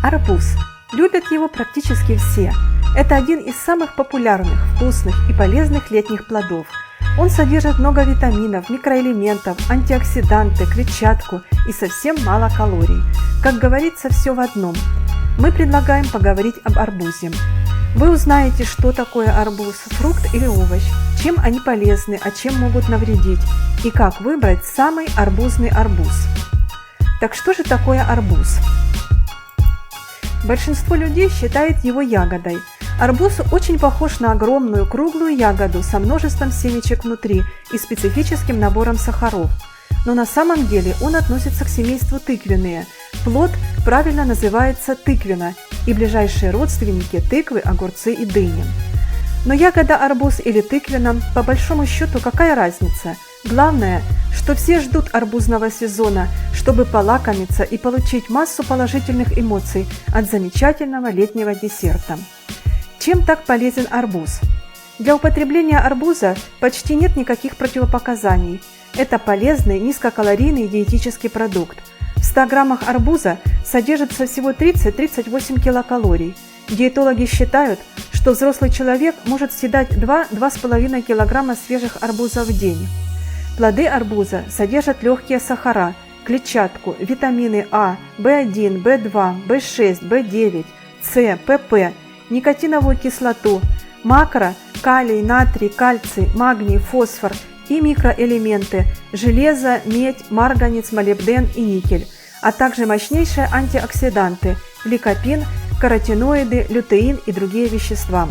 Арбуз. Любят его практически все. Это один из самых популярных, вкусных и полезных летних плодов. Он содержит много витаминов, микроэлементов, антиоксиданты, клетчатку и совсем мало калорий. Как говорится, все в одном. Мы предлагаем поговорить об арбузе. Вы узнаете, что такое арбуз, фрукт или овощ, чем они полезны, а чем могут навредить, и как выбрать самый арбузный арбуз. Так что же такое арбуз? Большинство людей считает его ягодой. Арбуз очень похож на огромную круглую ягоду со множеством семечек внутри и специфическим набором сахаров. Но на самом деле он относится к семейству тыквенные. Плод правильно называется тыквена, и ближайшие родственники – тыквы, огурцы и дыни. Но ягода арбуз или тыквена, по большому счету, какая разница? Главное, что все ждут арбузного сезона, чтобы полакомиться и получить массу положительных эмоций от замечательного летнего десерта. Чем так полезен арбуз? Для употребления арбуза почти нет никаких противопоказаний. Это полезный, низкокалорийный диетический продукт. В 100 граммах арбуза содержится всего 30-38 килокалорий. Диетологи считают, что взрослый человек может съедать 2-2,5 килограмма свежих арбузов в день. Плоды арбуза содержат легкие сахара, клетчатку, витамины А, В1, В2, В6, В9, С, ПП, никотиновую кислоту, макро, калий, натрий, кальций, магний, фосфор и микроэлементы – железо, медь, марганец, молибден и никель, а также мощнейшие антиоксиданты – ликопин, каротиноиды, лютеин и другие вещества.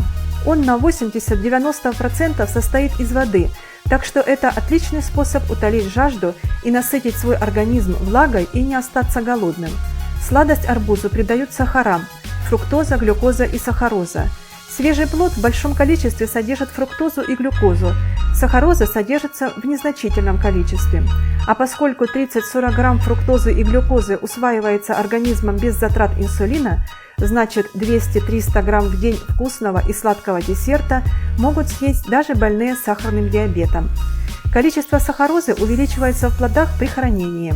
Он на 80-90% состоит из воды, так что это отличный способ утолить жажду и насытить свой организм влагой и не остаться голодным. Сладость арбузу придают сахарам – фруктоза, глюкоза и сахароза. Свежий плод в большом количестве содержит фруктозу и глюкозу. Сахароза содержится в незначительном количестве. А поскольку 30-40 грамм фруктозы и глюкозы усваивается организмом без затрат инсулина, значит 200-300 грамм в день вкусного и сладкого десерта могут съесть даже больные сахарным диабетом. Количество сахарозы увеличивается в плодах при хранении.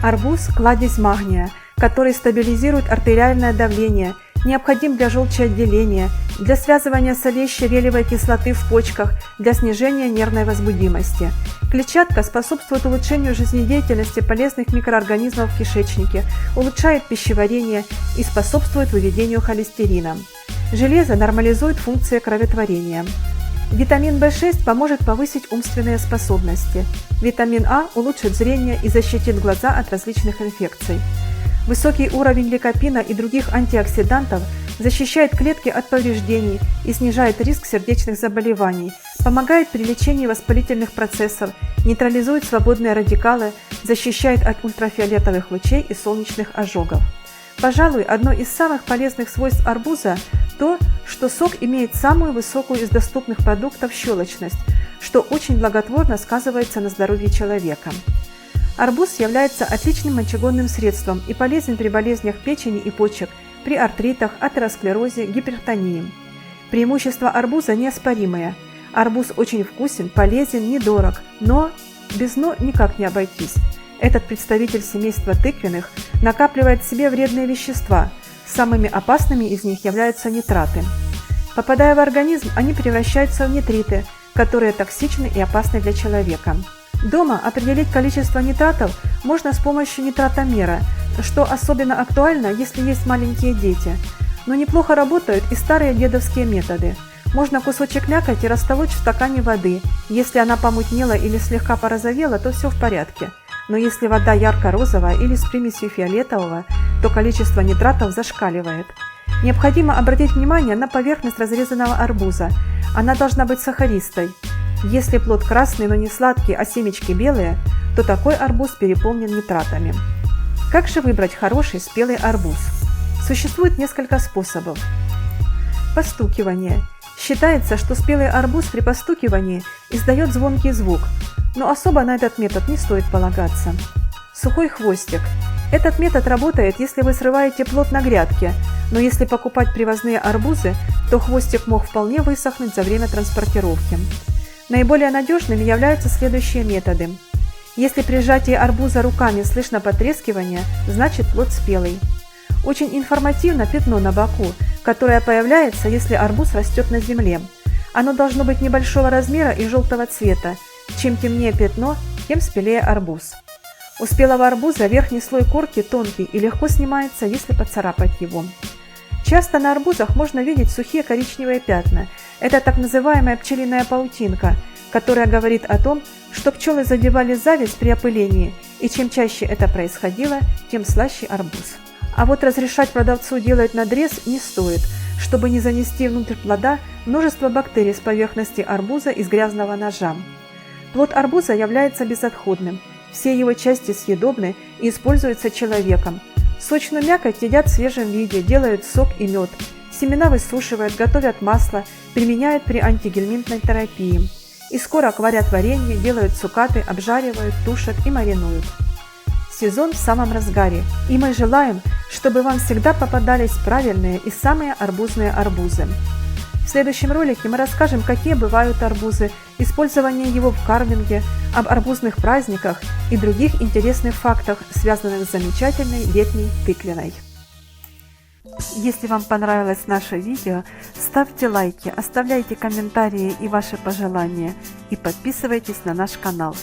Арбуз – кладезь магния, который стабилизирует артериальное давление, необходим для желчеотделения, для связывания солей щавелевой кислоты в почках, для снижения нервной возбудимости. Клетчатка способствует улучшению жизнедеятельности полезных микроорганизмов в кишечнике, улучшает пищеварение и способствует выведению холестерина. Железо нормализует функции кроветворения. Витамин В6 поможет повысить умственные способности. Витамин А улучшит зрение и защитит глаза от различных инфекций. Высокий уровень ликопина и других антиоксидантов защищает клетки от повреждений и снижает риск сердечных заболеваний, помогает при лечении воспалительных процессов, нейтрализует свободные радикалы, защищает от ультрафиолетовых лучей и солнечных ожогов. Пожалуй, одно из самых полезных свойств арбуза – то, что сок имеет самую высокую из доступных продуктов щелочность, что очень благотворно сказывается на здоровье человека. Арбуз является отличным мочегонным средством и полезен при болезнях печени и почек, при артритах, атеросклерозе, гипертонии. Преимущества арбуза неоспоримые. Арбуз очень вкусен, полезен, недорог, но без «но» никак не обойтись. Этот представитель семейства тыквенных накапливает в себе вредные вещества. Самыми опасными из них являются нитраты. Попадая в организм, они превращаются в нитриты, которые токсичны и опасны для человека. Дома определить количество нитратов можно с помощью нитратомера, что особенно актуально, если есть маленькие дети. Но неплохо работают и старые дедовские методы. Можно кусочек мякоти растолочь в стакане воды. Если она помутнела или слегка порозовела, то все в порядке. Но если вода ярко-розовая или с примесью фиолетового, то количество нитратов зашкаливает. Необходимо обратить внимание на поверхность разрезанного арбуза. Она должна быть сахаристой. Если плод красный, но не сладкий, а семечки белые, то такой арбуз переполнен нитратами. Как же выбрать хороший спелый арбуз? Существует несколько способов. Постукивание. Считается, что спелый арбуз при постукивании издает звонкий звук, но особо на этот метод не стоит полагаться. Сухой хвостик. Этот метод работает, если вы срываете плод на грядке, но если покупать привозные арбузы, то хвостик мог вполне высохнуть за время транспортировки. Наиболее надежными являются следующие методы. Если при сжатии арбуза руками слышно потрескивание, значит плод спелый. Очень информативно пятно на боку, которое появляется, если арбуз растет на земле. Оно должно быть небольшого размера и желтого цвета. Чем темнее пятно, тем спелее арбуз. У спелого арбуза верхний слой корки тонкий и легко снимается, если поцарапать его. Часто на арбузах можно видеть сухие коричневые пятна. Это так называемая пчелиная паутинка, которая говорит о том, что пчелы задевали зависть при опылении, и чем чаще это происходило, тем слаще арбуз. А вот разрешать продавцу делать надрез не стоит, чтобы не занести внутрь плода множество бактерий с поверхности арбуза из грязного ножа. Плод арбуза является безотходным. Все его части съедобны и используются человеком. Сочную мякоть едят в свежем виде, делают сок и мед. Семена высушивают, готовят масло, применяют при антигельминтной терапии. Из корок варят варенье, делают цукаты, обжаривают, тушат и маринуют. Сезон в самом разгаре, и мы желаем, чтобы вам всегда попадались правильные и самые арбузные арбузы. В следующем ролике мы расскажем, какие бывают арбузы, использование его в карвинге, об арбузных праздниках и других интересных фактах, связанных с замечательной летней тыквиной. Если вам понравилось наше видео, ставьте лайки, оставляйте комментарии и ваши пожелания и подписывайтесь на наш канал.